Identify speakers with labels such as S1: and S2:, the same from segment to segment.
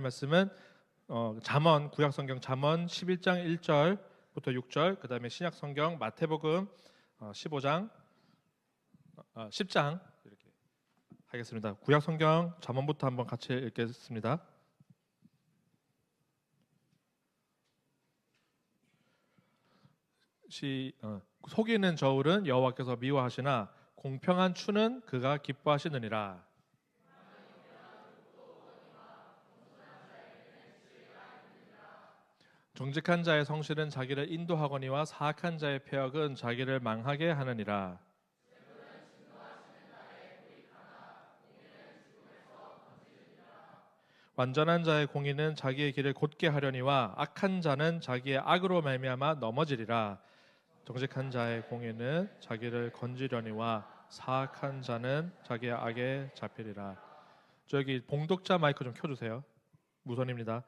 S1: 말씀은 잠언 구약성경 잠언 11장 1절부터 6절, 그다음에 신약성경 마태복음 15장 10장 이렇게 하겠습니다. 구약성경 잠언부터 한번 같이 읽겠습니다. 속이는 저울은 여호와께서 미워하시나 공평한 추는 그가 기뻐하시느니라. 정직한 자의 성실은 자기를 인도하거니와 사악한 자의 패역은 자기를 망하게 하느니라. 완전한 자의 공의는 자기의 길을 곧게 하려니와 악한 자는 자기의 악으로 말미암아 넘어지리라. 정직한 자의 공의는 자기를 건지려니와 사악한 자는 자기의 악에 잡히리라. 저기 봉독자 마이크 좀 켜주세요. 무선입니다.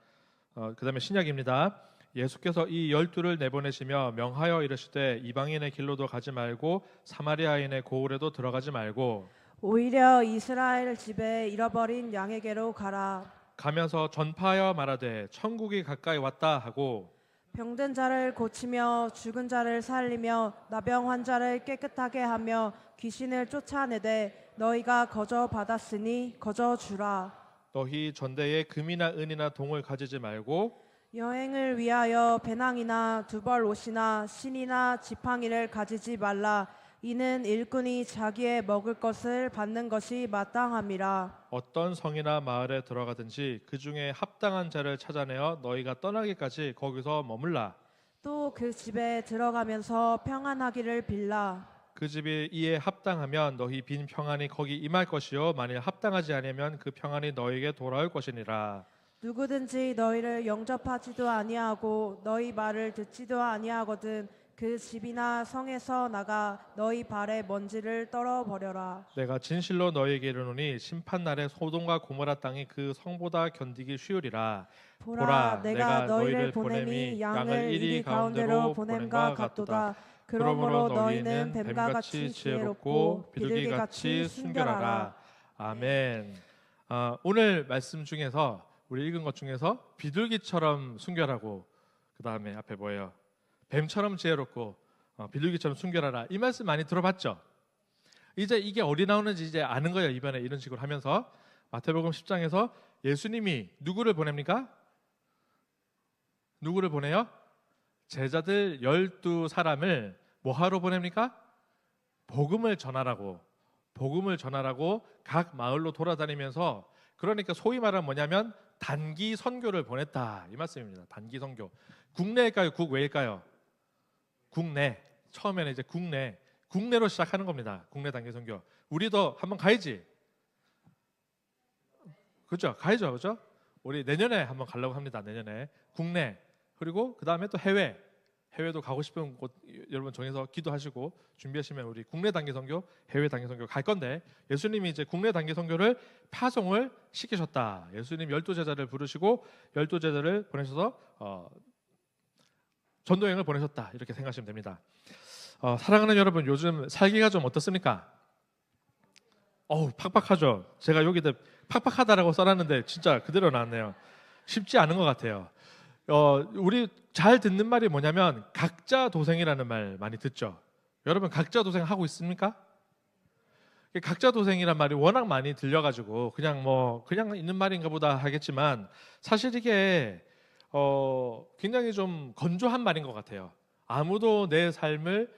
S1: 그 다음에 신약입니다. 예수께서 이 12를 내보내시며 명하여 이르시되 이방인의 길로도 가지 말고 사마리아인의 고을에도 들어가지 말고
S2: 오히려 이스라엘 집에 잃어버린 양에게로 가라.
S1: 가면서 전파하여 말하되 천국이 가까이 왔다 하고
S2: 병든 자를 고치며 죽은 자를 살리며 나병 환자를 깨끗하게 하며 귀신을 쫓아내되 너희가 거저 받았으니 거저 주라.
S1: 너희 전대에 금이나 은이나 동을 가지지 말고
S2: 여행을 위하여 배낭이나 두벌 옷이나 신이나 지팡이를 가지지 말라. 이는 일꾼이 자기의 먹을 것을 받는 것이 마땅함이라.
S1: 어떤 성이나 마을에 들어가든지 그 중에 합당한 자를 찾아내어 너희가 떠나기까지 거기서 머물라.
S2: 또 그 집에 들어가면서 평안하기를 빌라.
S1: 그 집이 이에 합당하면 너희 빈 평안이 거기 임할 것이요 만일 합당하지 않으면 그 평안이 너희에게 돌아올 것이니라.
S2: 누구든지 너희를 영접하지도 아니하고 너희 말을 듣지도 아니하거든 그 집이나 성에서 나가 너희 발에 먼지를 떨어버려라.
S1: 내가 진실로 너희에게 이르노니 심판날에 소돔과 고모라 땅이 그 성보다 견디기 쉬우리라.
S2: 보라, 내가 너희를 보냄이 양을 이리 가운데로 보냄과 같도다. 그러므로 너희는 뱀같이 지혜롭고 비둘기같이 순결하라.
S1: 아멘. 오늘 말씀 중에서 우리 읽은 것 중에서 비둘기처럼 순결하고 그 다음에 앞에 뭐예요? 뱀처럼 지혜롭고 비둘기처럼 순결하라. 이 말씀 많이 들어봤죠? 이제 이게 어디 나오는지 이제 아는 거예요. 이번에 이런 식으로 하면서 마태복음 10장에서 예수님이 누구를 보냅니까? 누구를 보내요? 제자들 12사람을 뭐하러 보냅니까? 복음을 전하라고 각 마을로 돌아다니면서, 그러니까 소위 말하면 뭐냐면 단기 선교를 보냈다 이 말씀입니다. 단기 선교. 국내일까요? 국외일까요? 국내. 처음에는 이제 국내로 시작하는 겁니다. 국내 단기 선교. 우리도 한번 가야지. 그렇죠? 가야죠. 그렇죠? 우리 내년에 한번 가려고 합니다. 내년에 국내. 그리고 그 다음에 또 해외도 가고 싶은 곳 여러분 정해서 기도하시고 준비하시면 우리 국내 단기 선교, 해외 단기 선교 갈 건데, 예수님이 이제 국내 단기 선교를 파송을 시키셨다. 예수님 12제자를 부르시고 12제자를 보내셔서 전도여행을 보내셨다. 이렇게 생각하시면 됩니다. 사랑하는 여러분, 요즘 살기가 좀 어떻습니까? 팍팍하죠. 제가 여기다 팍팍하다라고 써놨는데 진짜 그대로 나왔네요. 쉽지 않은 것 같아요. 우리 잘 듣는 말이 뭐냐면 각자 도생이라는 말 많이 듣죠. 여러분 각자 도생 하고 있습니까? 각자 도생이란 말이 워낙 많이 들려가지고 그냥 있는 말인가 보다 하겠지만, 사실 이게 굉장히 좀 건조한 말인 것 같아요. 아무도 내 삶을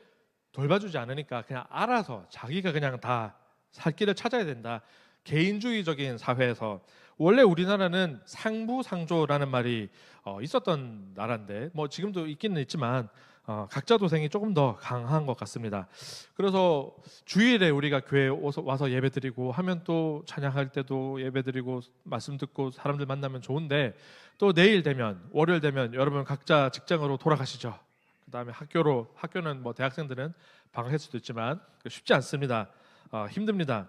S1: 돌봐주지 않으니까 그냥 알아서 자기가 그냥 다 살 길을 찾아야 된다. 개인주의적인 사회에서 원래 우리나라는 상부상조라는 말이 있었던 나라인데 지금도 있기는 있지만 각자 도생이 조금 더 강한 것 같습니다. 그래서 주일에 우리가 교회에 와서 예배드리고 하면 또 찬양할 때도 예배드리고 말씀 듣고 사람들 만나면 좋은데, 또 내일 되면 월요일 되면 여러분 각자 직장으로 돌아가시죠. 그 다음에 학교는 대학생들은 방학할 수도 있지만 쉽지 않습니다. 힘듭니다.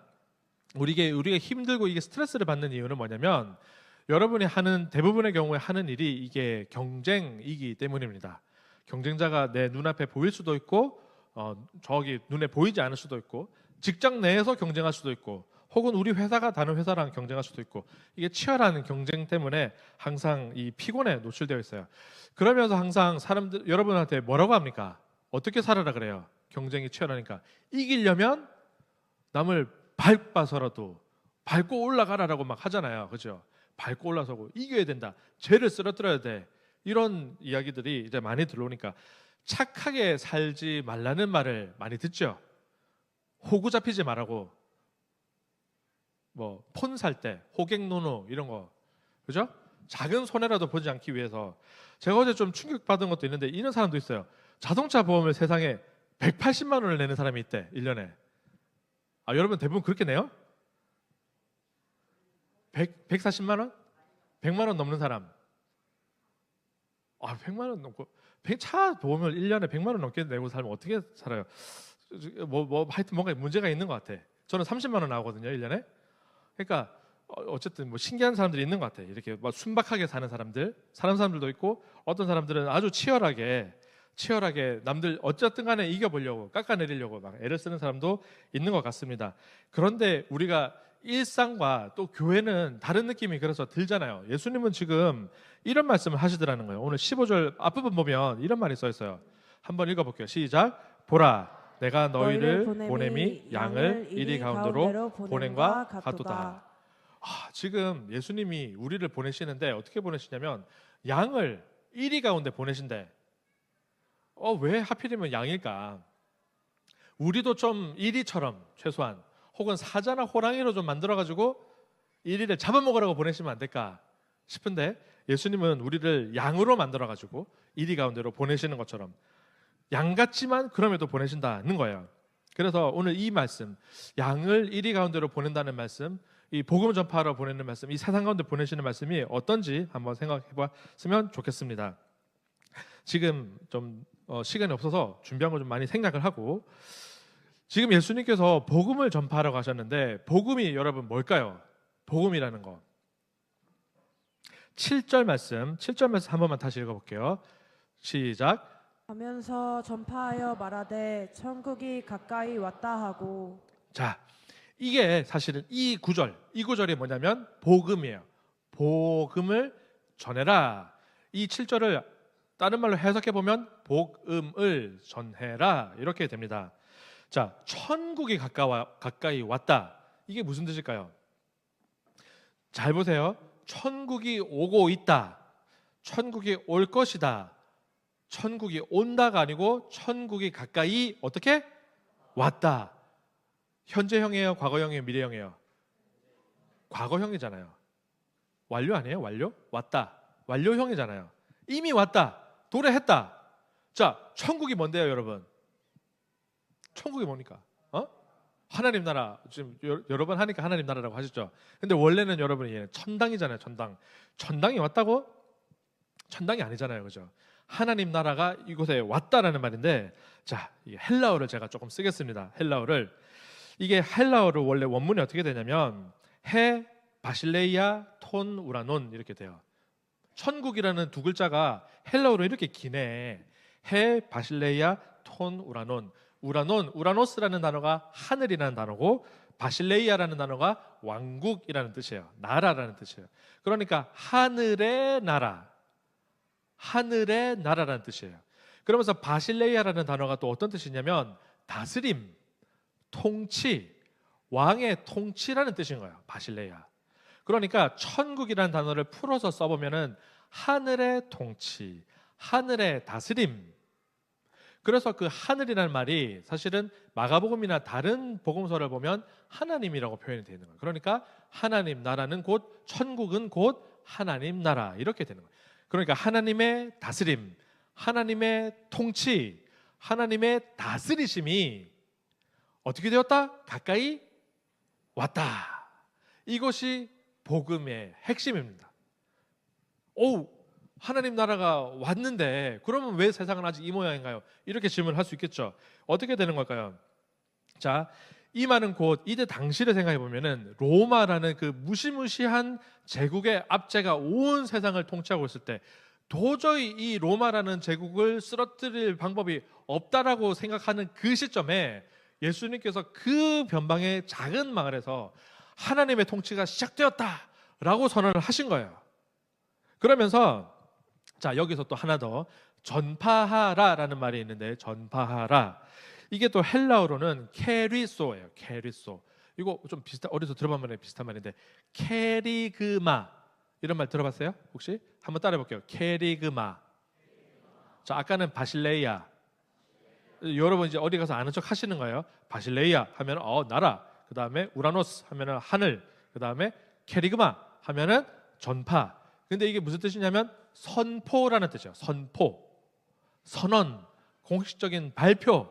S1: 우리가 힘들고 이게 스트레스를 받는 이유는 뭐냐면, 여러분이 하는 대부분의 경우에 하는 일이 이게 경쟁이기 때문입니다. 경쟁자가 내 눈앞에 보일 수도 있고 저기 눈에 보이지 않을 수도 있고, 직장 내에서 경쟁할 수도 있고, 혹은 우리 회사가 다른 회사랑 경쟁할 수도 있고 이게 치열한 경쟁 때문에 항상 이 피곤에 노출되어 있어요. 그러면서 항상 사람들 여러분한테 뭐라고 합니까? 어떻게 살아라 그래요? 경쟁이 치열하니까 이기려면 남을 밟아서라도 밟고 올라가라라고 막 하잖아요. 그죠? 밟고 올라서고 이겨야 된다. 죄를 쓰러뜨려야 돼. 이런 이야기들이 이제 많이 들어오니까 착하게 살지 말라는 말을 많이 듣죠. 호구 잡히지 말라고. 뭐 폰 살 때 호갱노노 이런 거. 그죠? 작은 손해라도 보지 않기 위해서. 제가 어제 좀 충격받은 것도 있는데 이런 사람도 있어요. 자동차 보험을 세상에 180만 원을 내는 사람이 있대. 1년에. 아, 여러분 대부분 그렇게 내요? 140만 원? 100만 원 넘는 사람. 아, 100만 원 넘고 차 보험을 1년에 100만 원 넘게 내고 살면 어떻게 살아요? 하여튼 뭔가 문제가 있는 것 같아. 저는 30만 원 나오거든요, 1년에. 그러니까 어쨌든 뭐 신기한 사람들이 있는 것 같아. 이렇게 막 순박하게 사는 사람들도 있고 어떤 사람들은 아주 치열하게 남들 어쨌든 간에 이겨보려고 깎아내리려고 막 애를 쓰는 사람도 있는 것 같습니다. 그런데 우리가 일상과 또 교회는 다른 느낌이 그래서 들잖아요. 예수님은 지금 이런 말씀을 하시더라는 거예요. 오늘 15절 앞부분 보면 이런 말이 써 있어요. 한번 읽어볼게요. 시작. 보라, 내가 너희를 보냄이 양을 이리 가운데로 보냄과 같도다. 지금 예수님이 우리를 보내시는데 어떻게 보내시냐면 양을 이리 가운데 보내신대. 왜 하필이면 양일까? 우리도 좀 이리처럼 최소한 혹은 사자나 호랑이로 좀 만들어가지고 이리를 잡아먹으라고 보내시면 안 될까 싶은데 예수님은 우리를 양으로 만들어가지고 이리 가운데로 보내시는 것처럼 양 같지만 그럼에도 보내신다는 거예요. 그래서 오늘 이 말씀, 양을 이리 가운데로 보낸다는 말씀, 이 복음 전파하러 보내는 말씀, 이 세상 가운데 보내시는 말씀이 어떤지 한번 생각해봤으면 좋겠습니다. 지금 좀 시간이 없어서 준비한 거 좀 많이 생각을 하고, 지금 예수님께서 복음을 전파하러 가셨는데 복음이 여러분 뭘까요? 복음이라는 거. 7절 말씀 한 번만 다시 읽어볼게요. 시작.
S2: 하면서 전파하여 말하되 천국이 가까이 왔다 하고.
S1: 자, 이게 사실은 이 구절이 뭐냐면 복음이에요. 복음을 전해라. 이 7절을 다른 말로 해석해 보면 복음을 전해라 이렇게 됩니다. 자, 천국이 가까이 왔다. 이게 무슨 뜻일까요? 잘 보세요. 천국이 오고 있다. 천국이 올 것이다. 천국이 온다가 아니고 천국이 가까이 어떻게? 왔다. 현재형이에요? 과거형이에요? 미래형이에요? 과거형이잖아요. 완료 아니에요? 완료? 왔다. 완료형이잖아요. 이미 왔다. 도래했다. 자, 천국이 뭔데요, 여러분? 천국이 뭡니까? 하나님 나라. 지금 여러 번 하니까 하나님 나라라고 하셨죠. 근데 원래는 여러분이 천당이잖아요. 천당이 왔다고? 천당이 아니잖아요. 그죠? 하나님 나라가 이곳에 왔다라는 말인데, 자, 이게 헬라어를 제가 조금 쓰겠습니다. 이게 헬라어로 원래 원문이 어떻게 되냐면 해 바실레이아 톤 우라논 이렇게 돼요. 천국이라는 두 글자가 헬라어로 이렇게 기네. 해 바실레이아 톤 우라논. 우라노스라는 단어가 하늘이라는 단어고 바실레이아라는 단어가 왕국이라는 뜻이에요. 나라라는 뜻이에요. 그러니까 하늘의 나라라는 뜻이에요. 그러면서 바실레이아라는 단어가 또 어떤 뜻이냐면 다스림, 통치, 왕의 통치라는 뜻인 거예요. 바실레이아. 그러니까 천국이라는 단어를 풀어서 써보면은 하늘의 통치, 하늘의 다스림. 그래서 그 하늘이라는 말이 사실은 마가복음이나 다른 복음서를 보면 하나님이라고 표현이 되어 있는 거예요. 그러니까 하나님 나라는 곧 천국은 곧 하나님 나라 이렇게 되는 거예요. 그러니까 하나님의 다스림, 하나님의 통치, 하나님의 다스리심이 어떻게 되었다? 가까이 왔다. 이것이 복음의 핵심입니다. 하나님 나라가 왔는데 그러면 왜 세상은 아직 이 모양인가요? 이렇게 질문을 할 수 있겠죠. 어떻게 되는 걸까요? 자, 이 말은 곧 이때 당시를 생각해 보면은 로마라는 그 무시무시한 제국의 압제가 온 세상을 통치하고 있을 때 도저히 이 로마라는 제국을 쓰러뜨릴 방법이 없다라고 생각하는 그 시점에 예수님께서 그 변방의 작은 마을에서 하나님의 통치가 시작되었다라고 선언을 하신 거예요. 그러면서 자, 여기서 또 하나 더 전파하라라는 말이 있는데, 전파하라, 이게 또 헬라어로는 케리소예요. 케리소. 이거 좀 비슷한, 어디서 들어본 말에 비슷한 말인데, 케리그마, 이런 말 들어봤어요? 혹시? 한번 따라해 볼게요. 케리그마. 자, 아까는 바실레이아. 여러분 이제 어디 가서 아는 척 하시는 거예요. 바실레이아 하면 나라, 그 다음에 우라노스 하면은 하늘, 그 다음에 케리그마 하면은 전파. 근데 이게 무슨 뜻이냐면 선포라는 뜻이에요. 선포, 선언, 공식적인 발표.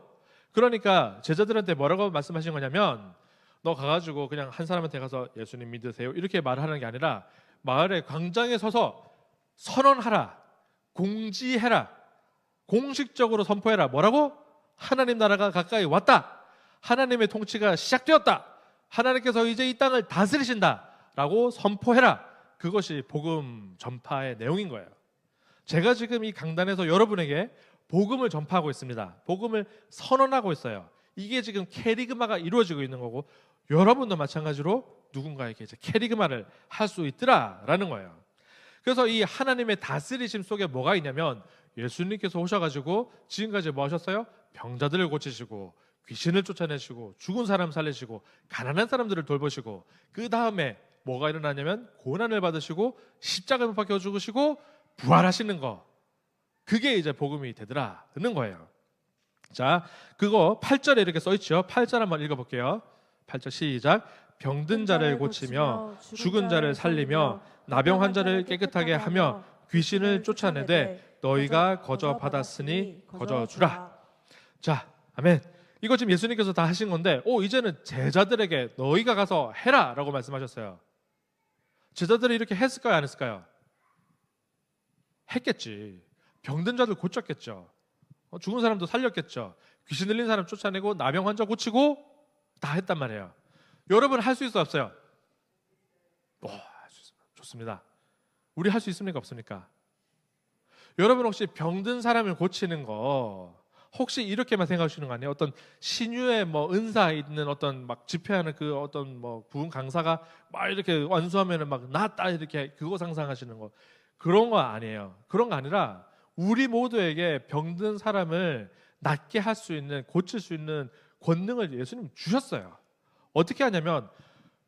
S1: 그러니까 제자들한테 뭐라고 말씀하신 거냐면, 너 가가지고 그냥 한 사람한테 가서 예수님 믿으세요 이렇게 말하는 게 아니라 마을의 광장에 서서 선언하라, 공지해라, 공식적으로 선포해라. 뭐라고? 하나님 나라가 가까이 왔다, 하나님의 통치가 시작되었다, 하나님께서 이제 이 땅을 다스리신다 라고 선포해라. 그것이 복음 전파의 내용인 거예요. 제가 지금 이 강단에서 여러분에게 복음을 전파하고 있습니다. 복음을 선언하고 있어요. 이게 지금 캐리그마가 이루어지고 있는 거고, 여러분도 마찬가지로 누군가에게 이제 캐리그마를 할 수 있더라라는 거예요. 그래서 이 하나님의 다스리심 속에 뭐가 있냐면, 예수님께서 오셔가지고 지금까지 뭐 하셨어요? 병자들을 고치시고, 귀신을 쫓아내시고, 죽은 사람 살리시고, 가난한 사람들을 돌보시고, 그 다음에 뭐가 일어나냐면 고난을 받으시고 십자가에 못 박혀 죽으시고 부활하시는 거. 그게 이제 복음이 되더라는 거예요. 자, 그거 8절에 이렇게 써있죠. 8절 한번 읽어볼게요. 8절 시작. 병든 자를 고치며 죽은 자를 살리며 나병 환자를 깨끗하게 하며 귀신을 쫓아내되 너희가 거저 받았으니 거저 주라. 자, 아멘. 이거 지금 예수님께서 다 하신 건데, 이제는 제자들에게 너희가 가서 해라 라고 말씀하셨어요. 제자들이 이렇게 했을까요, 안 했을까요? 했겠지. 병든 자들 고쳤겠죠. 죽은 사람도 살렸겠죠. 귀신 들린 사람 쫓아내고 나병 환자 고치고 다 했단 말이에요. 여러분 할 수 있어요, 없어요? 할 수 있습니다. 좋습니다. 우리 할 수 있습니까, 없습니까? 여러분 혹시 병든 사람을 고치는 거 혹시 이렇게만 생각하시는 거 아니에요? 어떤 신유의 뭐 은사 있는 어떤 막 집회하는 그 어떤 뭐 부흥 강사가 막 이렇게 완수하면은 막 낫다 이렇게 그거 상상하시는 거, 그런 거 아니에요. 그런 거 아니라 우리 모두에게 병든 사람을 낫게 할 수 있는, 고칠 수 있는 권능을 예수님 주셨어요. 어떻게 하냐면,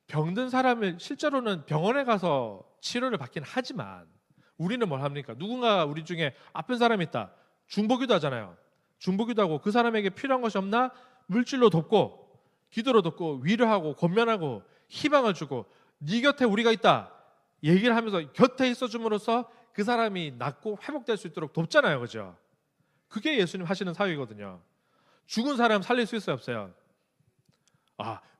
S1: 병든 사람을 실제로는 병원에 가서 치료를 받긴 하지만 우리는 뭘 합니까? 누군가 우리 중에 아픈 사람이 있다, 중보기도 하잖아요. 중보기도 하고 그 사람에게 필요한 것이 없나 물질로 돕고, 기도로 돕고, 위로하고, 권면하고, 희망을 주고, 네 곁에 우리가 있다 얘기를 하면서 곁에 있어줌으로써 그 사람이 낫고 회복될 수 있도록 돕잖아요. 그죠? 그게 예수님 하시는 사역이거든요. 죽은 사람 살릴 수 있어요, 없어요?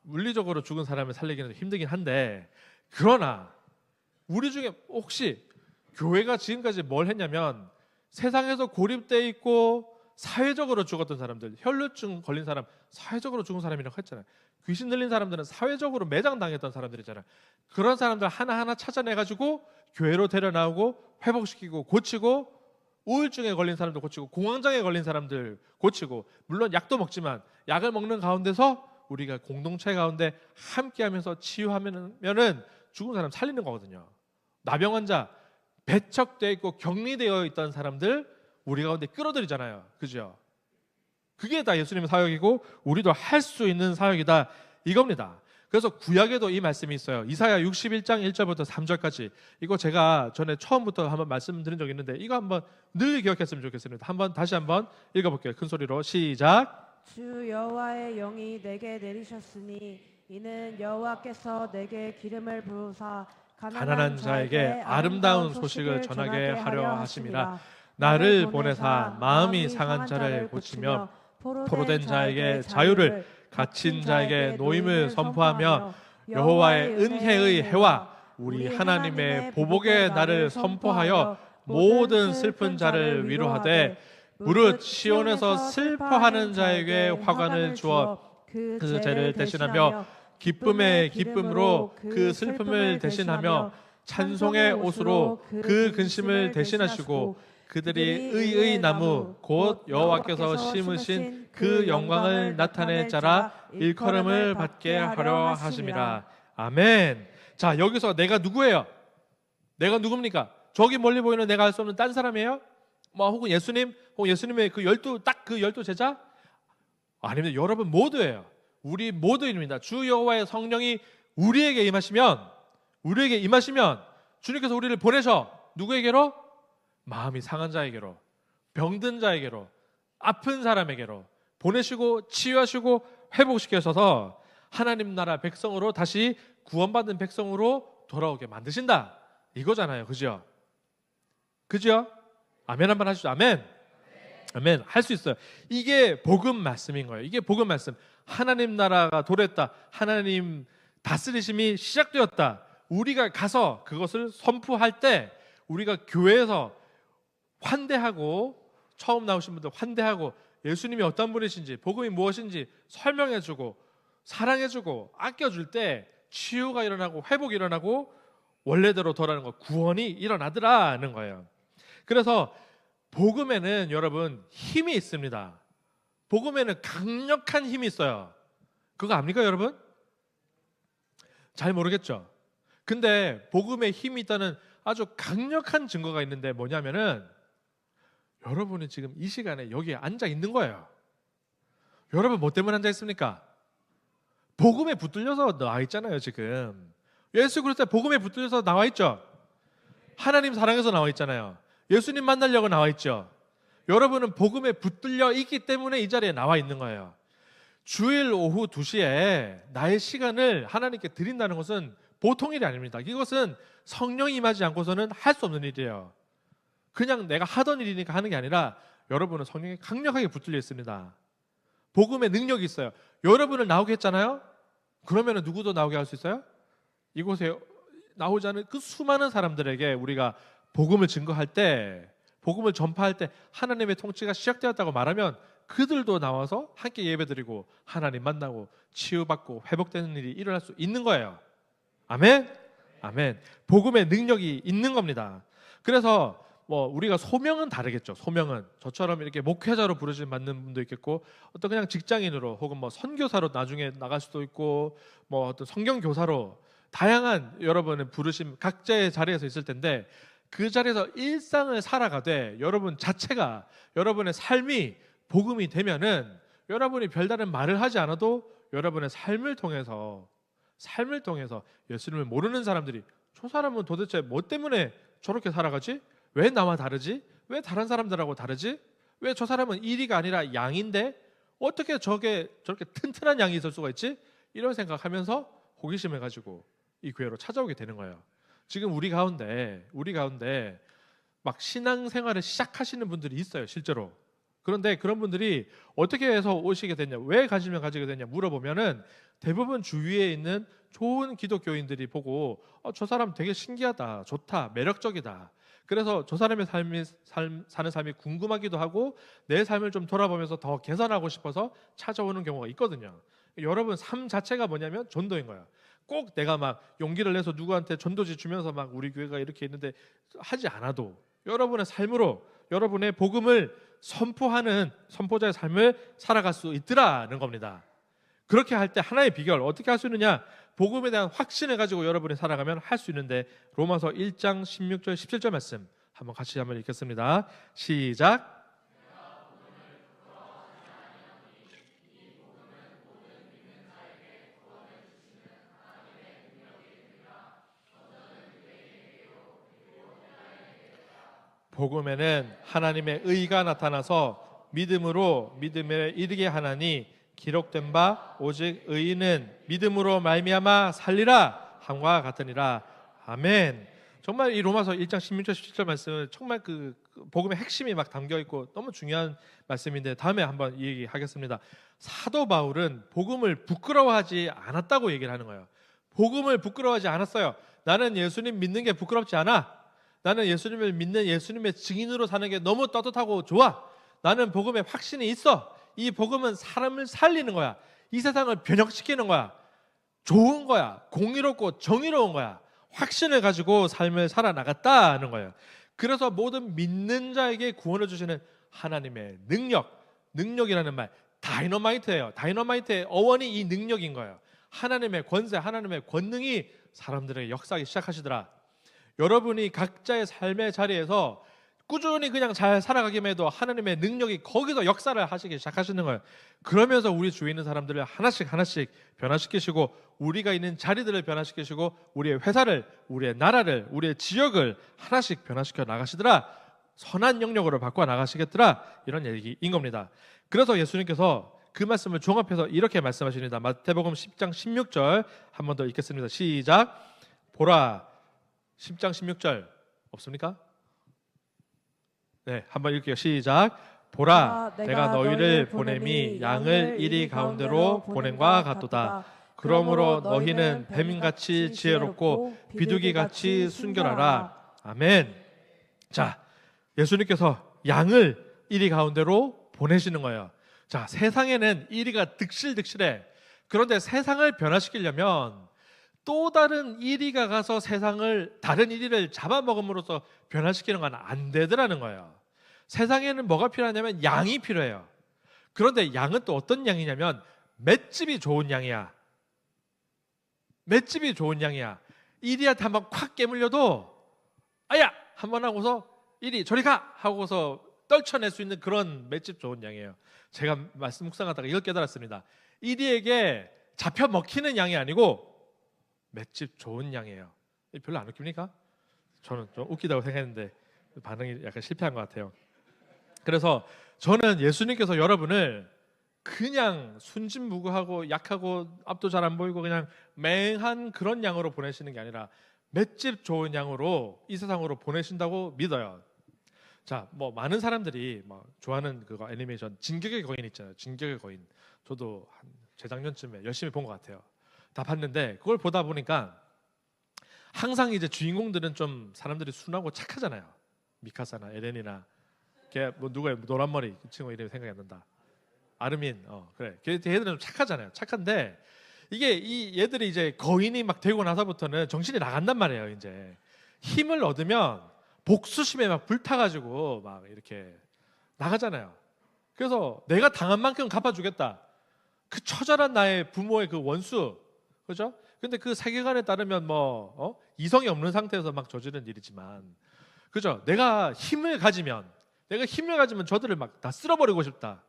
S1: 물리적으로 죽은 사람을 살리기는 힘들긴 한데, 그러나 우리 중에 혹시 교회가 지금까지 뭘 했냐면, 세상에서 고립돼 있고 사회적으로 죽었던 사람들, 혈루증 걸린 사람 사회적으로 죽은 사람이라고 했잖아요. 귀신 들린 사람들은 사회적으로 매장당했던 사람들이잖아요. 그런 사람들 하나하나 찾아내가지고 교회로 데려나오고 회복시키고 고치고, 우울증에 걸린 사람들 고치고, 공황장애 걸린 사람들 고치고, 물론 약도 먹지만 약을 먹는 가운데서 우리가 공동체 가운데 함께하면서 치유하면은 죽은 사람 살리는 거거든요. 나병 환자, 배척되어 있고 격리되어 있던 사람들 우리 가운데 끌어들이잖아요. 그죠? 그게 다 예수님의 사역이고 우리도 할 수 있는 사역이다 이겁니다. 그래서 구약에도 이 말씀이 있어요. 이사야 61장 1절부터 3절까지. 이거 제가 전에 처음부터 한번 말씀드린 적이 있는데 이거 한번 늘 기억했으면 좋겠습니다. 다시 한번 읽어볼게요. 큰 소리로 시작.
S2: 주 여호와의 영이 내게 내리셨으니 이는 여호와께서 내게 기름을 부으사 가난한 자에게 아름다운 소식을 전하게 하려 하심이라.
S1: 나를 보내사 마음이 상한 자를 고치며 포로된 자에게 자유를, 갇힌 자에게 노임을 선포하며 여호와의 은혜의 해와 우리 하나님의 보복의 날을 선포하여 모든 슬픈 자를 위로하되 무릇 시온에서 슬퍼하는 자에게 화관을 주어 그 죄를 대신하며 기쁨의 기쁨으로 그 슬픔을 대신하며 찬송의 옷으로 그 근심을 대신하시고 그들이 의의 나무 곧 여호와께서 심으신 그 영광을 나타낼 자라 일컬음을 받게 하려 하심이라. 아멘. 자, 여기서 내가 누구예요? 내가 누굽니까? 저기 멀리 보이는 내가 알 수 없는 딴 사람이에요? 뭐 혹은 예수님? 혹은 예수님의 그 열두 제자? 아닙니다. 여러분 모두예요. 우리 모두입니다. 주 여호와의 성령이 우리에게 임하시면 주님께서 우리를 보내셔. 누구에게로? 마음이 상한 자에게로, 병든 자에게로, 아픈 사람에게로 보내시고 치유하시고 회복시켜셔서 하나님 나라 백성으로 다시 구원받은 백성으로 돌아오게 만드신다. 이거잖아요. 그죠? 그죠? 아멘 한번 하시죠. 아멘. 아멘. 할 수 있어요. 이게 복음 말씀인 거예요. 이게 복음 말씀. 하나님 나라가 도래했다. 하나님 다스리심이 시작되었다. 우리가 가서 그것을 선포할 때 우리가 교회에서 환대하고, 처음 나오신 분들 환대하고, 예수님이 어떤 분이신지, 복음이 무엇인지 설명해주고 사랑해주고 아껴줄 때 치유가 일어나고 회복이 일어나고 원래대로 돌아가는 거, 구원이 일어나더라는 거예요. 그래서 복음에는 여러분 힘이 있습니다. 복음에는 강력한 힘이 있어요. 그거 압니까 여러분? 잘 모르겠죠? 근데 복음에 힘이 있다는 아주 강력한 증거가 있는데 뭐냐면은 여러분이 지금 이 시간에 여기에 앉아 있는 거예요. 여러분 뭐 때문에 앉아 있습니까? 복음에 붙들려서 나와 있잖아요. 지금 예수 그리스도의 복음에 붙들려서 나와 있죠. 하나님 사랑해서 나와 있잖아요. 예수님 만나려고 나와 있죠. 여러분은 복음에 붙들려 있기 때문에 이 자리에 나와 있는 거예요. 주일 오후 2시에 나의 시간을 하나님께 드린다는 것은 보통 일이 아닙니다. 이것은 성령이 임하지 않고서는 할 수 없는 일이에요. 그냥 내가 하던 일이니까 하는 게 아니라 여러분은 성령에 강력하게 붙들려 있습니다. 복음의 능력이 있어요. 여러분을 나오게 했잖아요. 그러면 누구도 나오게 할 수 있어요? 이곳에 나오지 않은 그 수많은 사람들에게 우리가 복음을 증거할 때, 복음을 전파할 때 하나님의 통치가 시작되었다고 말하면 그들도 나와서 함께 예배드리고 하나님 만나고 치유받고 회복되는 일이 일어날 수 있는 거예요. 아멘? 아멘. 복음의 능력이 있는 겁니다. 그래서 뭐 우리가 소명은 다르겠죠. 소명은 저처럼 이렇게 목회자로 부르심 받는 분도 있겠고, 어떤 그냥 직장인으로 혹은 뭐 선교사로 나중에 나갈 수도 있고, 뭐 어떤 성경 교사로 다양한 여러분의 부르심 각자의 자리에서 있을 텐데, 그 자리에서 일상을 살아가되 여러분 자체가, 여러분의 삶이 복음이 되면은 여러분이 별다른 말을 하지 않아도 여러분의 삶을 통해서 예수님을 모르는 사람들이, 저 사람은 도대체 뭐 때문에 저렇게 살아가지? 왜 나와 다르지? 왜 다른 사람들하고 다르지? 왜 저 사람은 일이가 아니라 양인데 어떻게 저렇게 튼튼한 양이 있을 수가 있지? 이런 생각하면서 호기심을 가지고 이 교회로 찾아오게 되는 거예요. 지금 우리 가운데 막 신앙생활을 시작하시는 분들이 있어요, 실제로. 그런데 그런 분들이 어떻게 해서 오시게 됐냐, 왜 관심을 가지게 됐냐 물어보면은 대부분 주위에 있는 좋은 기독교인들이 보고 저 사람 되게 신기하다, 좋다, 매력적이다. 그래서 저 사람의 사는 삶이 궁금하기도 하고 내 삶을 좀 돌아보면서 더 개선하고 싶어서 찾아오는 경우가 있거든요. 여러분 삶 자체가 뭐냐면 전도인 거예요. 꼭 내가 막 용기를 내서 누구한테 전도지 주면서 막 우리 교회가 이렇게 있는데 하지 않아도 여러분의 삶으로 여러분의 복음을 선포하는 선포자의 삶을 살아갈 수 있더라는 겁니다. 그렇게 할 때 하나의 비결 어떻게 할 수 있느냐? 복음에 대한 확신을 가지고 여러분이 살아가면 할 수 있는데, 로마서 1장 16절 17절 말씀 한번 같이 한번 읽겠습니다. 시작. 복음에는 하나님의 의가 나타나서 믿음으로 믿음에 이르게 하나니 기록된 바 오직 의인은 믿음으로 말미암아 살리라 함과 같으니라. 아멘. 정말 이 로마서 1장 16절 17절 말씀은 정말 그 복음의 핵심이 막 담겨 있고 너무 중요한 말씀인데, 다음에 한번 이 얘기 하겠습니다. 사도 바울은 복음을 부끄러워하지 않았다고 얘기를 하는 거예요. 복음을 부끄러워하지 않았어요. 나는 예수님 믿는 게 부끄럽지 않아. 나는 예수님을 믿는 예수님의 증인으로 사는 게 너무 떳떳하고 좋아. 나는 복음에 확신이 있어. 이 복음은 사람을 살리는 거야. 이 세상을 변혁시키는 거야. 좋은 거야. 공의롭고 정의로운 거야. 확신을 가지고 삶을 살아나갔다는 거예요. 그래서 모든 믿는 자에게 구원을 주시는 하나님의 능력이라는 말, 다이너마이트예요. 다이너마이트의 어원이 이 능력인 거예요. 하나님의 권세, 하나님의 권능이 사람들에게 역사하기 시작하시더라. 여러분이 각자의 삶의 자리에서 꾸준히 그냥 잘 살아가기만 해도 하나님의 능력이 거기서 역사를 하시기 시작하시는 거예요. 그러면서 우리 주위에 있는 사람들을 하나씩 하나씩 변화시키시고, 우리가 있는 자리들을 변화시키시고, 우리의 회사를, 우리의 나라를, 우리의 지역을 하나씩 변화시켜 나가시더라. 선한 영역으로 바꿔 나가시겠더라. 이런 얘기인 겁니다. 그래서 예수님께서 그 말씀을 종합해서 이렇게 말씀하십니다. 마태복음 10장 16절 한 번 더 읽겠습니다. 시작. 보라. 10장 16절 없습니까? 네, 한번 읽게요. 시작. 보라, 내가 너희를 보냄이 양을 이리 가운데로 보냄과 같도다. 그러므로 너희는 뱀같이 지혜롭고 비둘기같이 순결하라. 아멘. 자, 예수님께서 양을 이리 가운데로 보내시는 거예요. 자, 세상에는 이리가 득실득실해. 그런데 세상을 변화시키려면 또 다른 이리가 가서 세상을, 다른 이리를 잡아먹음으로써 변화시키는 건 안 되더라는 거예요. 세상에는 뭐가 필요하냐면 양이 필요해요. 그런데 양은 또 어떤 양이냐면 맷집이 좋은 양이야. 맷집이 좋은 양이야. 이리한테 한번 콱 깨물려도 아야! 한번 하고서 이리 저리 가! 하고서 떨쳐낼 수 있는 그런 맷집 좋은 양이에요. 제가 말씀 묵상하다가 이걸 깨달았습니다. 이리에게 잡혀 먹히는 양이 아니고 맷집 좋은 양이에요. 별로 안 웃깁니까? 저는 좀 웃기다고 생각했는데 반응이 약간 실패한 것 같아요. 그래서 저는 예수님께서 여러분을 그냥 순진무구하고 약하고 앞도 잘 안 보이고 그냥 맹한 그런 양으로 보내시는 게 아니라 맷집 좋은 양으로 이 세상으로 보내신다고 믿어요. 자, 뭐 많은 사람들이 뭐 좋아하는 그거 애니메이션 진격의 거인 있잖아요. 진격의 거인. 저도 한 재작년쯤에 열심히 본 것 같아요. 다 봤는데 그걸 보다 보니까 항상 이제 주인공들은 좀 사람들이 순하고 착하잖아요. 미카사나 에렌이나 걔 뭐 누구예요? 노란 머리 그 친구 이름이 생각이 안 난다. 아르민. 그래. 걔들은 좀 착하잖아요. 착한데 이게 이 얘들이 이제 거인이 막 되고 나서부터는 정신이 나간단 말이에요. 이제 힘을 얻으면 복수심에 막 불타가지고 막 이렇게 나가잖아요. 그래서 내가 당한 만큼 갚아주겠다. 그 처절한 나의 부모의 그 원수, 그죠? 근데 그 세계관에 따르면 뭐 이성이 없는 상태에서 막 저지른 일이지만, 그죠? 내가 힘을 가지면 저들을 막 다 쓸어버리고 싶다.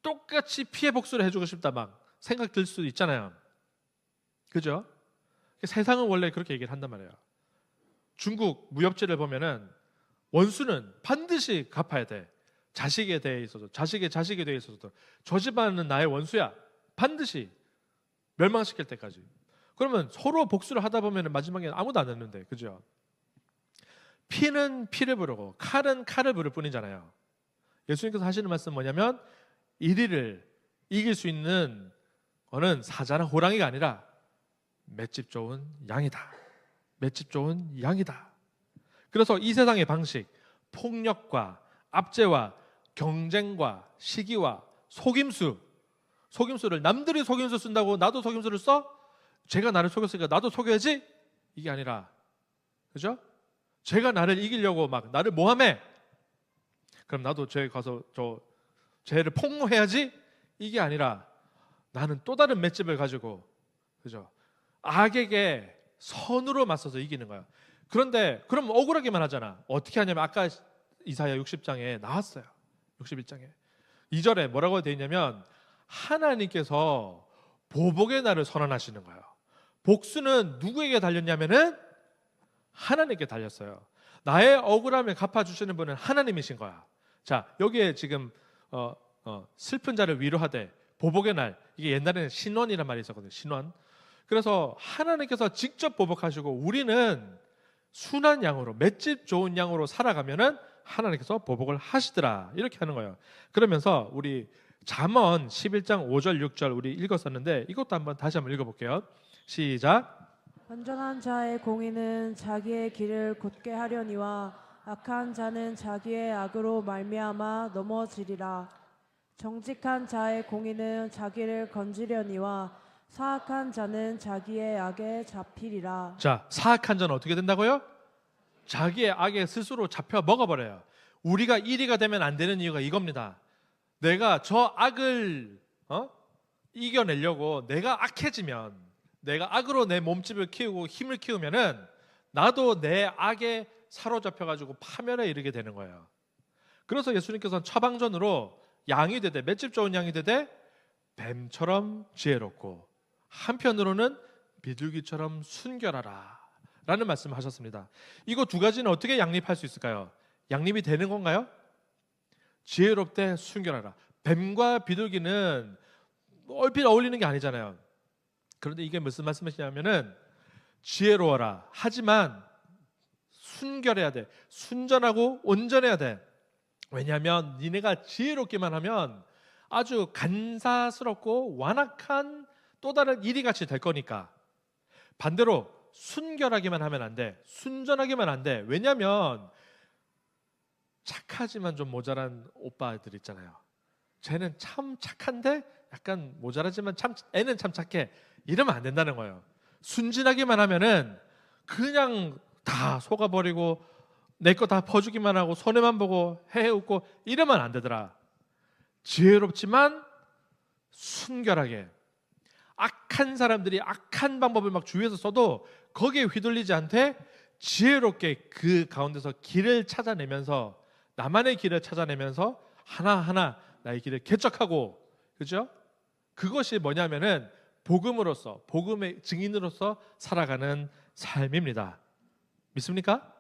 S1: 똑같이 피해 복수를 해주고 싶다 막 생각 들 수도 있잖아요. 그죠? 세상은 원래 그렇게 얘기를 한단 말이에요. 중국 무협지를 보면은 원수는 반드시 갚아야 돼. 자식에 대해 있어서, 자식에 대해 있어서도 저 집안은 나의 원수야. 반드시 멸망시킬 때까지. 그러면 서로 복수를 하다 보면 마지막에 아무도 안 했는데, 그죠? 피는 피를 부르고 칼은 칼을 부를 뿐이잖아요. 예수님께서 하시는 말씀은 뭐냐면 이리를 이길 수 있는 거는 사자나 호랑이가 아니라 맷집 좋은 양이다. 맷집 좋은 양이다. 그래서 이 세상의 방식, 폭력과 압제와 경쟁과 시기와 속임수를 남들이 속임수 쓴다고 나도 속임수를 써? 제가 나를 속였으니까 나도 속여야지? 이게 아니라, 그죠? 제가 나를 이기려고 막 나를 모함해. 그럼 나도 쟤 가서 쟤를 폭로해야지? 이게 아니라 나는 또 다른 맷집을 가지고, 그죠? 악에게 선으로 맞서서 이기는 거야. 그런데 그럼 억울하기만 하잖아. 어떻게 하냐면 아까 이사야 60장에 나왔어요. 61장에 2절에 뭐라고 되어 있냐면 하나님께서 보복의 날을 선언하시는 거예요. 복수는 누구에게 달렸냐면은 하나님께 달렸어요. 나의 억울함을 갚아주시는 분은 하나님이신 거야. 자, 여기에 지금 슬픈 자를 위로하되 보복의 날, 이게 옛날에는 신원이란 말이 있었거든요. 신원. 그래서 하나님께서 직접 보복하시고 우리는 순한 양으로, 맷집 좋은 양으로 살아가면은 하나님께서 보복을 하시더라. 이렇게 하는 거예요. 그러면서 우리 잠언 11장 5절 6절 우리 읽었었는데 이것도 한번 다시 한번 읽어볼게요. 시작.
S2: 온전한 자의 공의는 자기의 길을 곧게 하려니와 악한 자는 자기의 악으로 말미암아 넘어지리라. 정직한 자의 공의는 자기를 건지려니와 사악한 자는 자기의 악에 잡히리라.
S1: 자, 사악한 자는 어떻게 된다고요? 자기의 악에 스스로 잡혀 먹어버려요. 우리가 1위가 되면 안 되는 이유가 이겁니다. 내가 저 악을 이겨내려고 내가 악해지면, 내가 악으로 내 몸집을 키우고 힘을 키우면은 나도 내 악에 사로잡혀가지고 파멸에 이르게 되는 거예요. 그래서 예수님께서는 처방전으로 양이 되되, 맷집 좋은 양이 되되 뱀처럼 지혜롭고 한편으로는 비둘기처럼 순결하라 라는 말씀을 하셨습니다. 이거 두 가지는 어떻게 양립할 수 있을까요? 양립이 되는 건가요? 지혜롭되 순결하라. 뱀과 비둘기는 얼핏 어울리는 게 아니잖아요. 그런데 이게 무슨 말씀이시냐면은 지혜로워라. 하지만 순결해야 돼. 순전하고 온전해야 돼. 왜냐하면 니네가 지혜롭기만 하면 아주 간사스럽고 완악한 또 다른 이리같이 될 거니까. 반대로 순결하기만 하면 안 돼. 순전하기만 안 돼. 왜냐하면 착하지만 좀 모자란 오빠들 있잖아요. 쟤는 참 착한데 약간 모자라지만 참 애는 참 착해. 이러면 안 된다는 거예요. 순진하기만 하면은 그냥 다 속아버리고 내 거 다 퍼주기만 하고 손해만 보고 해웃고 이러면 안 되더라. 지혜롭지만 순결하게, 악한 사람들이 악한 방법을 막 주위에서 써도 거기에 휘둘리지 않되 지혜롭게 그 가운데서 길을 찾아내면서, 나만의 길을 찾아내면서 하나하나 나의 길을 개척하고, 그죠? 그것이 뭐냐면은 복음으로서, 복음의 증인으로서 살아가는 삶입니다. 믿습니까?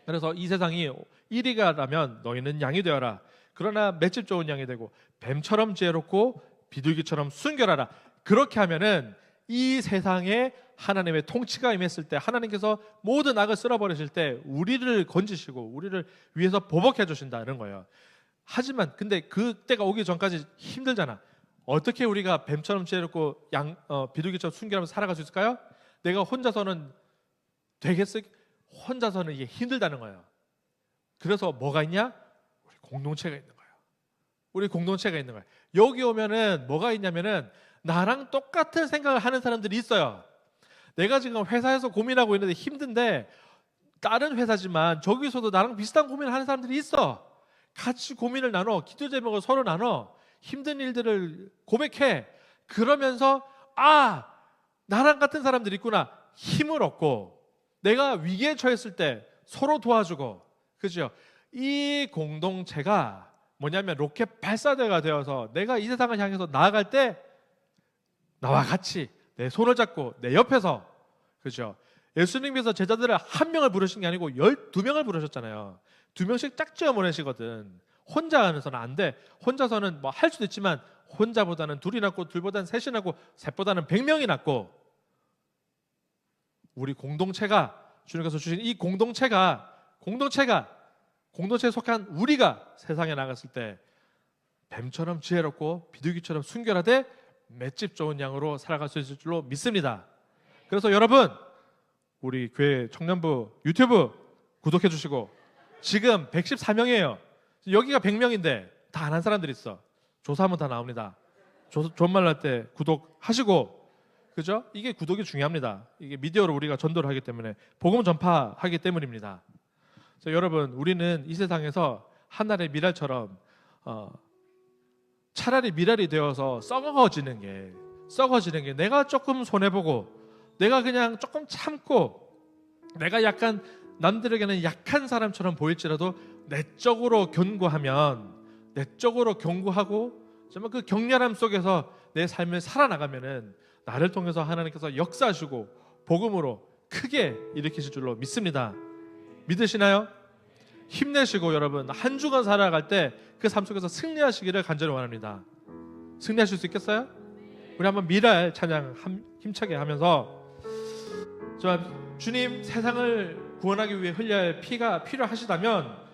S1: 그래서 이 세상이 이리가라면 너희는 양이 되어라. 그러나 맷집 좋은 양이 되고 뱀처럼 지혜롭고 비둘기처럼 순결하라. 그렇게 하면은 이 세상에 하나님의 통치가 임했을 때, 하나님께서 모든 악을 쓸어버리실 때 우리를 건지시고 우리를 위해서 보복해 주신다는 거예요. 하지만 근데 그때가 오기 전까지 힘들잖아. 어떻게 우리가 뱀처럼 지혜롭고 비둘기처럼 순결하면서 살아갈 수 있을까요? 내가 혼자서는 되겠어? 혼자서는 이게 힘들다는 거예요. 그래서 뭐가 있냐? 우리 공동체가 있는 거예요. 우리 공동체가 있는 거예요. 여기 오면은 뭐가 있냐면은 나랑 똑같은 생각을 하는 사람들이 있어요. 내가 지금 회사에서 고민하고 있는데 힘든데 다른 회사지만 저기서도 나랑 비슷한 고민을 하는 사람들이 있어. 같이 고민을 나눠, 기도 제목을 서로 나눠, 힘든 일들을 고백해. 그러면서 나랑 같은 사람들이 있구나. 힘을 얻고 내가 위기에 처했을 때 서로 도와주고, 그죠? 이 공동체가 뭐냐면 로켓 발사대가 되어서 내가 이 세상을 향해서 나아갈 때 나와 같이 내 손을 잡고 내 옆에서, 그죠? 예수님께서 제자들을 한 명을 부르신 게 아니고 12명을 부르셨잖아요. 2명씩 짝지어 보내시거든. 혼자 하면서는 안 돼. 혼자서는 뭐 할 수도 있지만 혼자보다는 둘이 낫고 둘보다는 셋이 낫고 셋보다는 100명이 낫고, 우리 공동체가, 주님께서 주신 이 공동체에 속한 우리가 세상에 나갔을 때 뱀처럼 지혜롭고 비둘기처럼 순결하되 맷집 좋은 양으로 살아갈 수 있을 줄로 믿습니다. 그래서 여러분, 우리 교회 청년부 유튜브 구독해 주시고, 지금 114명이에요. 여기가 100명인데 다 안 한 사람들이 있어. 조사하면 다 나옵니다. 존말 날 때 구독하시고, 그죠? 이게 구독이 중요합니다. 이게 미디어로 우리가 전도를 하기 때문에, 복음 전파하기 때문입니다. 그래서 여러분, 우리는 이 세상에서 하늘의 미랄처럼 차라리 미랄이 되어서 썩어지는 게 내가 조금 손해보고 내가 그냥 조금 참고 내가 약간 남들에게는 약한 사람처럼 보일지라도 내적으로 견고하고 정말 그 격렬함 속에서 내 삶을 살아나가면은 나를 통해서 하나님께서 역사하시고 복음으로 크게 일으키실 줄로 믿습니다. 믿으시나요? 힘내시고 여러분, 한 주간 살아갈 때 그 삶 속에서 승리하시기를 간절히 원합니다. 승리하실 수 있겠어요? 우리 한번 미랄 찬양 힘차게 하면서, 정말 주님, 세상을 구원하기 위해 흘려야 할 피가 필요하시다면,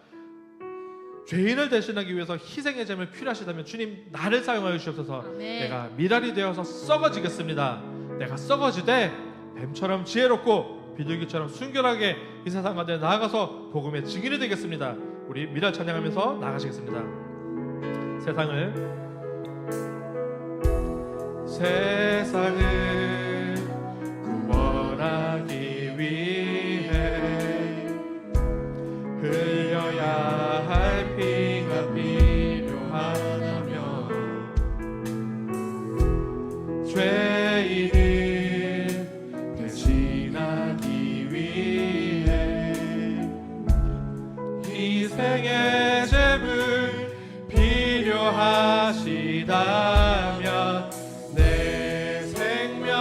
S1: 죄인을 대신하기 위해서 희생의 제물 필요하시다면 주님, 나를 사용하여 주시옵소서.
S3: 아멘.
S1: 내가 미랄이 되어서 썩어지겠습니다. 내가 썩어지되 뱀처럼 지혜롭고 비둘기처럼 순결하게 이 세상 가운데 나아가서 복음의 증인이 되겠습니다. 우리 미랄 찬양하면서 나가시겠습니다. 세상을 구원하기 위해 흘려야 할 피가 필요하다면 희생의 제물 필요하시다면 내 생명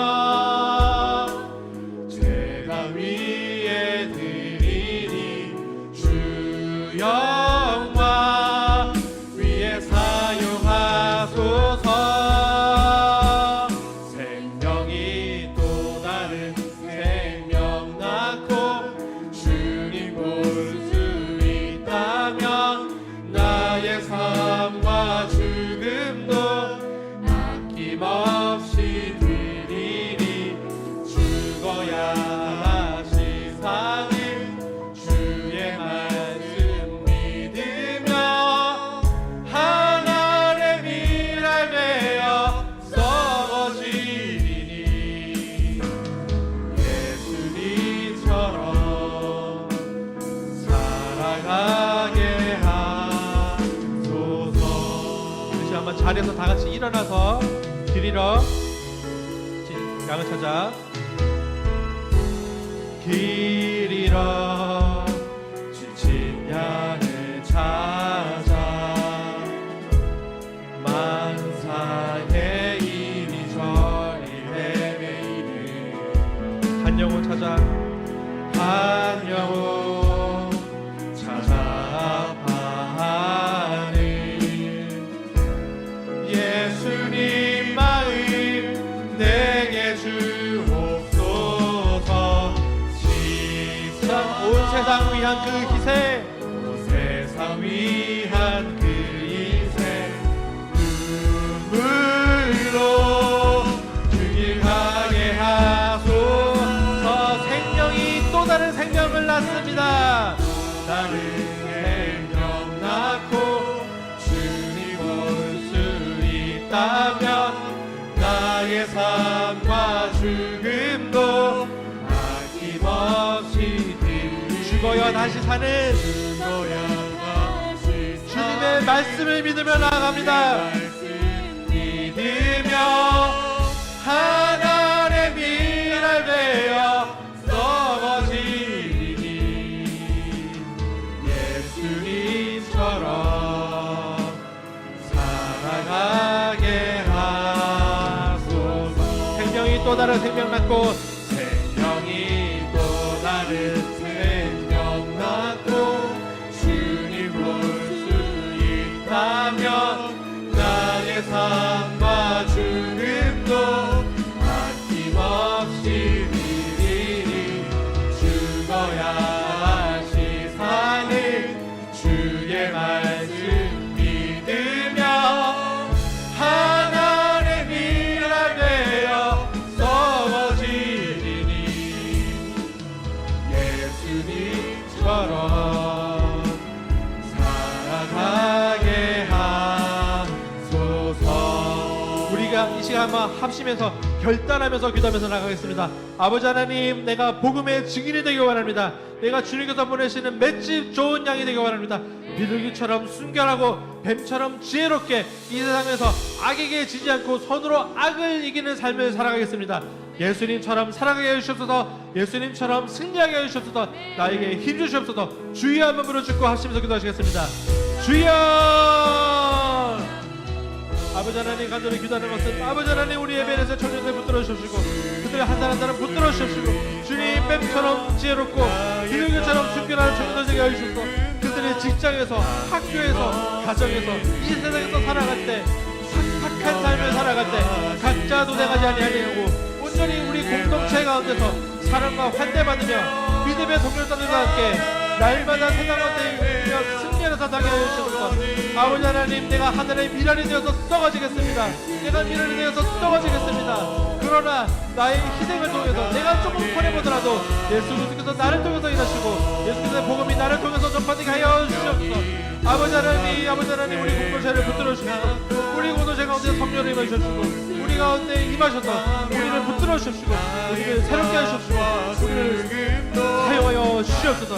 S1: 제가 위에 드리니 주 영광 위에 사용하소서. 생명이 또 다른 생명 낳고 주님 볼 수 있다면 나의 삶과 죽음도 아낌없이 드리리. 죽어야 하시 사는 주의 말씀 믿으며 하나님의 미랄 되어 썩어지리니 예수님처럼 살아가게 하소서. 다시 한번 자리에서 다 같이 일어나서 길이러 양을 찾아 길 잃어 지친 양을 찾아 만상의 이리저리 헤매이는 한 영혼 찾아 한 영혼 찾아 아파하는 예수님 마음 내게 주옵소서. 온 세상 위한 그 희생 온 세상 위한 그 희생 눈물로 주길 가게 하소서. 생명이 또 다른 생명을 낳습니다. 다른 생명 낳고 주님 볼 수 있다면 나의 삶과 죽음도 아낌없이 죽어야 다시 사는 주님의 말씀을 믿으며 나아갑니다. 믿으며 하나님의 미랄 되어 썩어지리니 예수님처럼 살아가게 하소서. 생명이 또 다른 생명 낳고 생명이 또 다른 생명 낳고 주님 볼 수 있다면 나의 삶과 죽음도 아낌없이 드리니 죽어야 하시 사는 주의 말씀 믿으며 하나님의 미랄 되어 썩어지리니 예수님처럼 살아가게 하소서. 우리가 이 시간 한번 합심해서 결단하면서 기도하면서 나가겠습니다. 아버지 하나님, 내가 복음의 증인이 되기 원합니다. 내가 주님께서 보내시는 맷집 좋은 양이 되기 원합니다. 비둘기처럼 순결하고 뱀처럼 지혜롭게 이 세상에서 악에게 지지 않고 손으로 악을 이기는 삶을 살아가겠습니다. 예수님처럼 살아가게 해주시옵소서. 예수님처럼 승리하게 해주시옵소서. 나에게 힘 주시옵소서. 주여 한번 부르짖고 합심해서 기도하시겠습니다. 주여! 아버지 하나님, 간절히 기도하는 것은 아버지 하나님, 우리 예배에서 청년들 붙들어 주시고 그들 한 사람 한 사람 붙들어 주시고 주님 뱀처럼 지혜롭고 비둘기처럼 순결한 청년들 되게 해주시옵소서. 그들의 직장에서 학교에서 가정에서 이 세상에서 살아갈 때 착한 삶을 살아갈 때 각자 도생하지 아니하고 온전히 우리 공동체 가운데서 사랑과 환대받으며 믿음의 동료들과 함께 날마다 세상 가운데 승리하는 사상에 해주시옵소서. 아버지 하나님, 내가 하늘의 미랄이 되어서 썩어지겠습니다. 내가 미랄이 되어서 썩어지겠습니다. 그러나 나의 희생을 통해서 내가 조금 손해보더라도 예수 그리스도께서 나를 통해서 일하시고 예수께서의 복음이 나를 통해서 전파되게 하여 주시옵소서. 아버지 하나님, 우리 공동체를 붙들어 주시고 우리 공동체 가운데 성령을 임하시옵시고 우리 가운데 임하셔서 우리를 붙들어 주시고 우리를 새롭게 하시옵시고 우리를 사용하여 주시옵소서.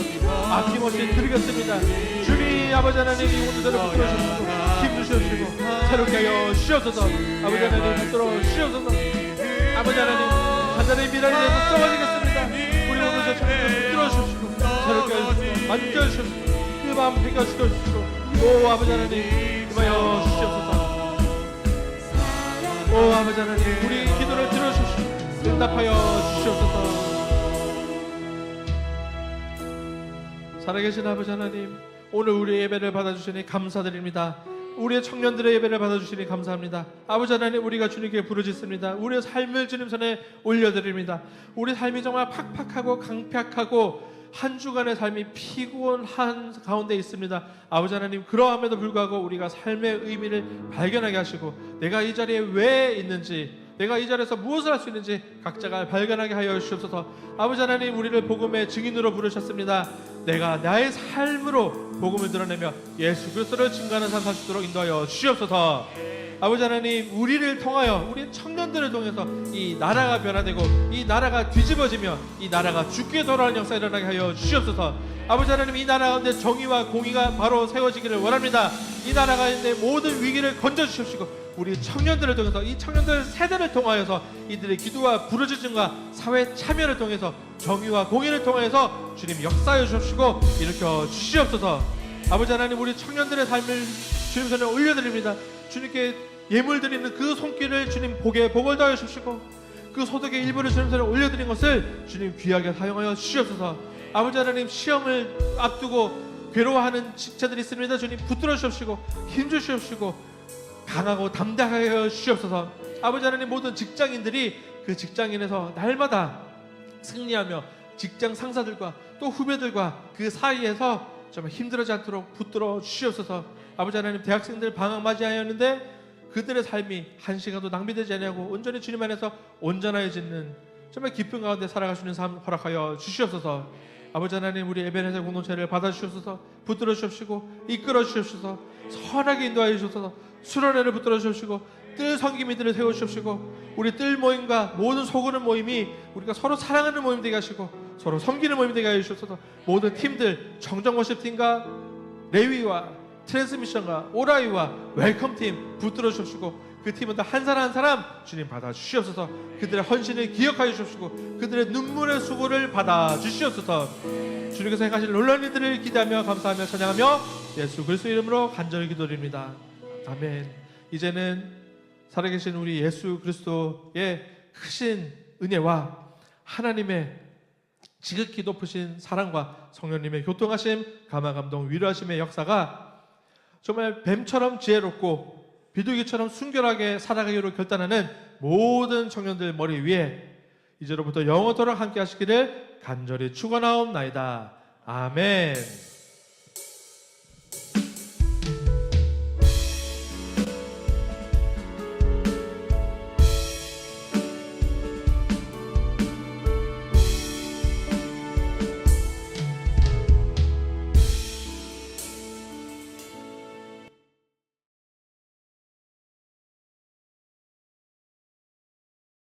S1: 아낌없이 드리겠습니다. 주님 아버지 하나님, 이 공동체를 붙들어 주시고 힘 주시옵시고 새롭게 하여 주시옵소서. 아버지 하나님, 붙들어 주시옵소서. 아버지 하나님, 하늘의 미랄이 되어서 썩어지겠습니다. 우리 공동체 청년을 붙들어 주시고 새롭게 하여 주시고 만져 주시옵소서. 마음 해결시켜 주시고 오 아버지 하나님 임하여 주시옵소서. 오 아버지 하나님 우리 기도를 들어주시고 응답하여 주시옵소서. 살아계신 아버지 하나님 오늘 우리의 예배를 받아주시니 감사드립니다. 우리의 청년들의 예배를 받아주시니 감사합니다. 아버지 하나님 우리가 주님께 부르짖습니다. 우리의 삶을 주님 손에 올려드립니다. 우리 삶이 정말 팍팍하고 강팍하고 한 주간의 삶이 피곤한 가운데 있습니다. 아버지 하나님 그러함에도 불구하고 우리가 삶의 의미를 발견하게 하시고 내가 이 자리에 왜 있는지 내가 이 자리에서 무엇을 할 수 있는지 각자가 발견하게 하여 주시옵소서. 아버지 하나님 우리를 복음의 증인으로 부르셨습니다. 내가 나의 삶으로 복음을 드러내며 예수 그리스도를 증거하는 삶 살 수 있도록 인도하여 주시옵소서. 아버지 하나님 우리를 통하여 우리 청년들을 통해서 이 나라가 변화되고 이 나라가 뒤집어지며 이 나라가 죽게 돌아오는 역사가 일어나게 하여 주시옵소서. 아버지 하나님 이 나라 가운데 정의와 공의가 바로 세워지기를 원합니다. 이 나라 가운데 모든 위기를 건져주십시고 우리 청년들을 통해서 이 청년들 세대를 통하여서 이들의 기도와 부르짖음과 사회 참여를 통해서 정의와 공의를 통해서 주님 역사해 주십시고 일으켜 주시옵소서. 아버지 하나님 우리 청년들의 삶을 주님 손에 올려드립니다. 주님께 예물 드리는 그 손길을 주님 복에 복을 더하여 주십시고 그 소득의 일부를 주님 손에 올려드린 것을 주님 귀하게 사용하여 주시옵소서. 아버지 하나님 시험을 앞두고 괴로워하는 직자들이 있습니다. 주님 붙들어 주십시고 힘주시옵시고 강하고 담대하게 하여 주시옵소서. 아버지 하나님 모든 직장인들이 그 직장인에서 날마다 승리하며 직장 상사들과 또 후배들과 그 사이에서 정말 힘들어지 않도록 붙들어 주시옵소서. 아버지 하나님 대학생들 방학 맞이하였는데 그들의 삶이 한 시간도 낭비되지 않냐고 온전히 주님 안에서 온전해지는 정말 기쁨 가운데 살아가시는 삶 허락하여 주시옵소서. 아버지 하나님 우리 에베네zer 공동체를 받아주시옵소서. 붙들어 주시옵시고 이끌어 주시옵소서. 선하게 인도하여 주시옵소서. 수련회를 붙들어 주시옵시고 뜰 섬기미들을 세워 주시옵시고 우리 뜰 모임과 모든 소그룹 모임이 우리가 서로 사랑하는 모임 되게 하시고 서로 섬기는 모임 되게 하여 주시옵소서. 모든 팀들 정정 워십팀과 레위와 트랜스미션과 오라이와 웰컴팀 붙들어 주십시고 그 팀원들 한 사람 한 사람 주님 받아 주시옵소서. 그들의 헌신을 기억하여 주십시고 그들의 눈물의 수고를 받아 주시옵소서. 주님께서 행하실 놀라운 일들을 기대하며 감사하며 찬양하며 예수 그리스도 이름으로 간절히 기도드립니다. 아멘. 이제는 살아계신 우리 예수 그리스도의 크신 은혜와 하나님의 지극히 높으신 사랑과 성령님의 교통하심, 감화감동, 위로하심의 역사가 정말 뱀처럼 지혜롭고 비둘기처럼 순결하게 살아가기로 결단하는 모든 청년들 머리 위에 이제로부터 영원토록 함께 하시기를 간절히 축원하옵나이다. 아멘.